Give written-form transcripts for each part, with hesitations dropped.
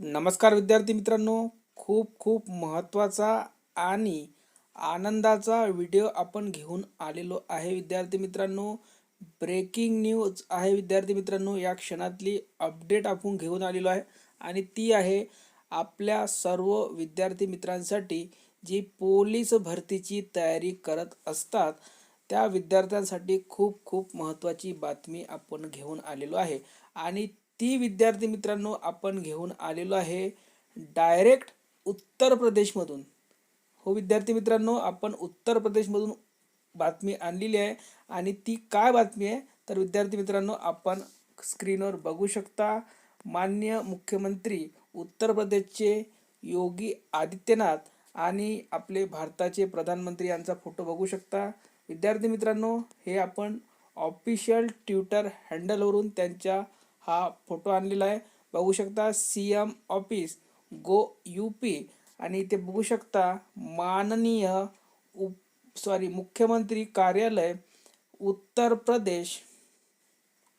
नमस्कार विद्यार्थी मित्रांनो, खूप खूप महत्त्वाचा आणि आनंदाचा व्हिडिओ आपण घेऊन आलेलो आहे विद्यार्थी मित्रांनो. ब्रेकिंग न्यूज आहे विद्यार्थी मित्रांनो. या क्षणातली अपडेट आपण घेऊन आलेलो आहे आणि ती आहे आपल्या सर्व विद्यार्थी मित्रांसाठी जी पोलीस भरतीची तयारी करत असतात त्या विद्यार्थ्यांसाठी खूप खूप महत्त्वाची बातमी आपण घेऊन आलेलो आहे. आणि ती विद्यार्थी मित्रांनो आपण घेऊन आलेलो आहे डायरेक्ट उत्तर प्रदेशमधून. हो विद्यार्थी मित्रांनो, आपण उत्तर प्रदेशमधून बातमी आणलेली आहे. आणि ती काय बातमी आहे तर विद्यार्थी मित्रांनो आपण स्क्रीनवर बघू शकता. माननीय मुख्यमंत्री उत्तर प्रदेशचे योगी आदित्यनाथ आणि आपले भारताचे प्रधानमंत्री यांचा फोटो बघू शकता. विद्यार्थी मित्रांनो, हे आपण ऑफिशियल ट्विटर हँडलवरून त्यांच्या हा फोटो आणलेला आहे. बघू शकता CM ऑफिस गो UP आणि इथे बघू शकता माननीय मुख्यमंत्री कार्यालय उत्तर प्रदेश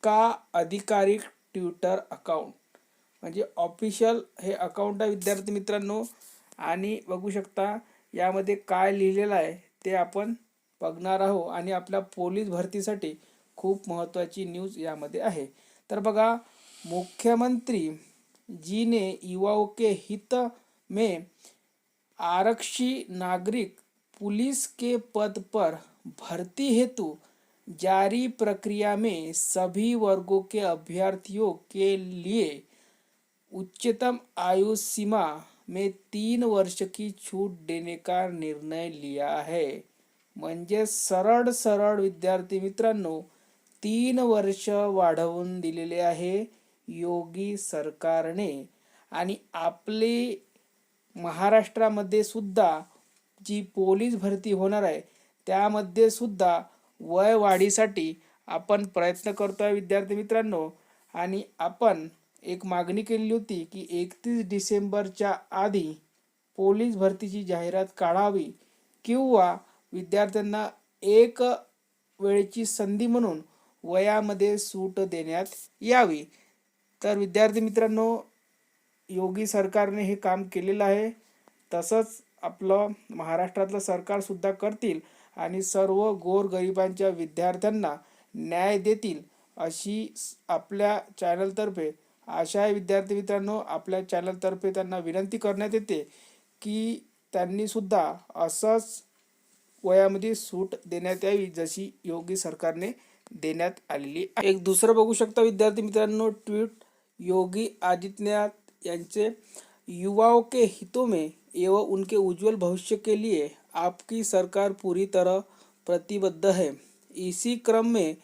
का अधिकारिक ट्विटर अकाउंट, म्हणजे ऑफिशियल हे अकाउंट आहे विद्यार्थी मित्रांनो. आणि बघू शकता यामध्ये काय लिहिलेलं आहे ते आपण बघणार आहोत. आणि आपल्या पोलीस भरतीसाठी खूप महत्त्वाची न्यूज यामध्ये आहे. तर बघा, मुख्यमंत्री जी ने युवाओं के हित में आरक्षी नागरिक पुलिस के पद पर भर्ती हेतु जारी प्रक्रिया में सभी वर्गों के अभ्यर्थियों के लिए उच्चतम आयु सीमा में 3 वर्ष की छूट देने का निर्णय लिया है. म्हणजे सरळ सरळ विद्यार्थी मित्रांनो 3 वर्ष वाढवून दिलेले आहे योगी सरकारने. आणि आपले महाराष्ट्रामध्ये सुद्धा जी पोलीस भरती होणार आहे त्यामध्ये सुद्धा वय वाढीसाठी आपण प्रयत्न करतोय विद्यार्थी मित्रांनो. आणि आपण एक मागणी केली होती की 31 डिसेंबरच्या आधी पोलीस भरतीची जाहिरात काढावी किंवा विद्यार्थ्यांना एक वेळची संधी म्हणून वयामध्ये सूट देण्यात यावी. तर विद्यार्थी मित्रांनो, योगी सरकारने हे काम केलेलं आहे. तसंच आपलं महाराष्ट्रातलं सरकारसुद्धा करतील आणि सर्व गोरगरिबांच्या विद्यार्थ्यांना न्याय देतील अशी आपल्या चॅनलतर्फे आशा आहे. विद्यार्थी मित्रांनो, आपल्या चॅनलतर्फे त्यांना विनंती करण्यात येते की त्यांनीसुद्धा असंच वयामध्ये सूट देण्यात यावी जशी योगी सरकारने देण्यात आलेली आहे. एक दुसरं बघू शकता विद्यार्थी मित्रांनो ट्वीट योगी आदित्यनाथ यांचे, युवाओं के हितों में एवं उनके उज्जवल भविष्य के लिए आपकी सरकार पूरी तरह प्रतिबद्ध है. इसी क्रम में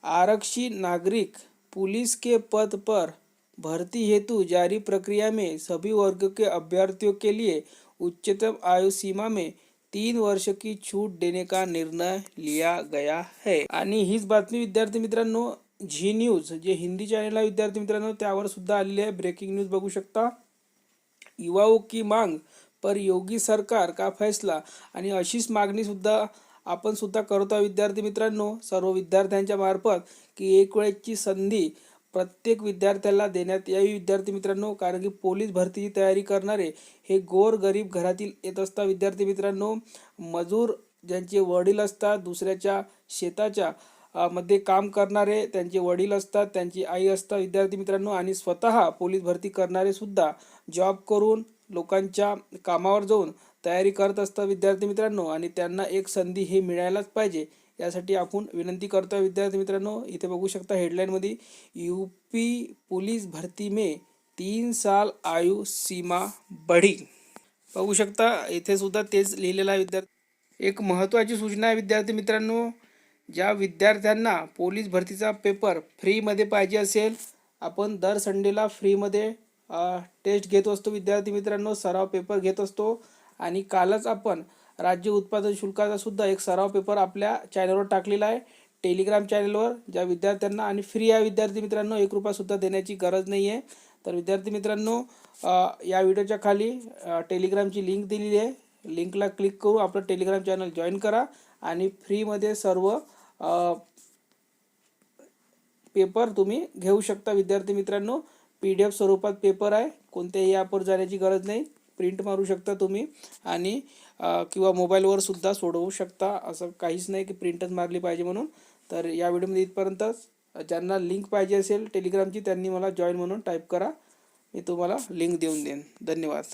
आरक्षी नागरिक पुलिस के पद पर भर्ती हेतु जारी प्रक्रिया में सभी वर्ग के अभ्यर्थियों के लिए उच्चतम आयु सीमा में 3 वर्ष की छूट देने का निर्णय लिया गया है. आणि हीच बातमी विद्यार्थी मित्रांनो झी न्यूज जे हिंदी चॅनल आहे विद्यार्थी मित्रांनो त्यावर सुद्धा आलेली आहे. ब्रेकिंग न्यूज बघू शकता. युवाओं की मांग पर योगी सरकार का फैसला. आणि अशीच मागणी सुद्धा आपण सुद्धा करतो विद्यार्थी मित्रांनो सर्व विद्यार्थ्यांच्या मार्फत की एक वेळची संधी प्रत्येक विद्यार्थ्याला देण्यात यावी विद्यार्थी मित्रांनो. कारण की पोलीस भरतीची तयारी करणारे हे गोरगरीब घरातील येत असतात विद्यार्थी मित्रांनो. मजूर ज्यांचे वडील असतात, दुसऱ्याच्या शेताच्या मध्ये काम करणारे त्यांचे वडील असतात, त्यांची आई असतात विद्यार्थी मित्रांनो. आणि स्वतः पोलीस भरती करणारे सुद्धा जॉब करून लोकांच्या कामावर जाऊन तयारी करत असतात विद्यार्थी मित्रांनो. आणि त्यांना एक संधी हे मिळायलाच पाहिजे यासाठी आपण विनंती करतो विद्यार्थी मित्रांनो. इथे बघू शकता हेडलाईनमध्ये UP पुलिस भरती में 3 साल आयु सीमा बढ़ी. बघू शकता इथे सुद्धा तेच लिहिलेलं आहे विद्यार्थी. एक महत्त्वाची सूचना आहे विद्यार्थी मित्रांनो, ज्या विद्यार्थ्यांना पोलीस भरतीचा पेपर फ्रीमध्ये पाहिजे असेल, आपण दर संडेला फ्रीमध्ये टेस्ट घेत असतो विद्यार्थी मित्रांनो, सराव पेपर घेत असतो. आणि कालच आपण राज्य उत्पादन शुल्काचा सुद्धा एक सराव पेपर आपल्या चॅनलवर टाकलेला आहे टेलिग्राम चॅनलवर. ज्या विद्यार्थ्यांना आणि फ्री आहे विद्यार्थी मित्रांनो, 1 रुपयासुद्धा देण्याची गरज नाही आहे. तर विद्यार्थी मित्रांनो या व्हिडिओच्या खाली टेलिग्रामची लिंक दिलेली आहे. लिंकला क्लिक करून आपलं टेलिग्राम चॅनल जॉईन करा आणि फ्रीमध्ये सर्व पेपर तुम्ही घेऊ शकता विद्यार्थी मित्रांनो. PDF स्वरूपात पेपर आहे, कोणत्याही ॲपवर जाण्याची गरज नाही, प्रिंट मारू शकता तुम्ही आणि किंवा मोबाईलवर सुद्धा सोडवू शकता. असं काहीच नाही की प्रिंटच मारली पाहिजे म्हणून. तर या व्हिडिओमध्ये इथपर्यंतच. ज्यांना लिंक पाहिजे असेल टेलिग्रामची त्यांनी मला जॉईन म्हणून टाईप करा, मी तुम्हाला लिंक देऊन देईन. धन्यवाद.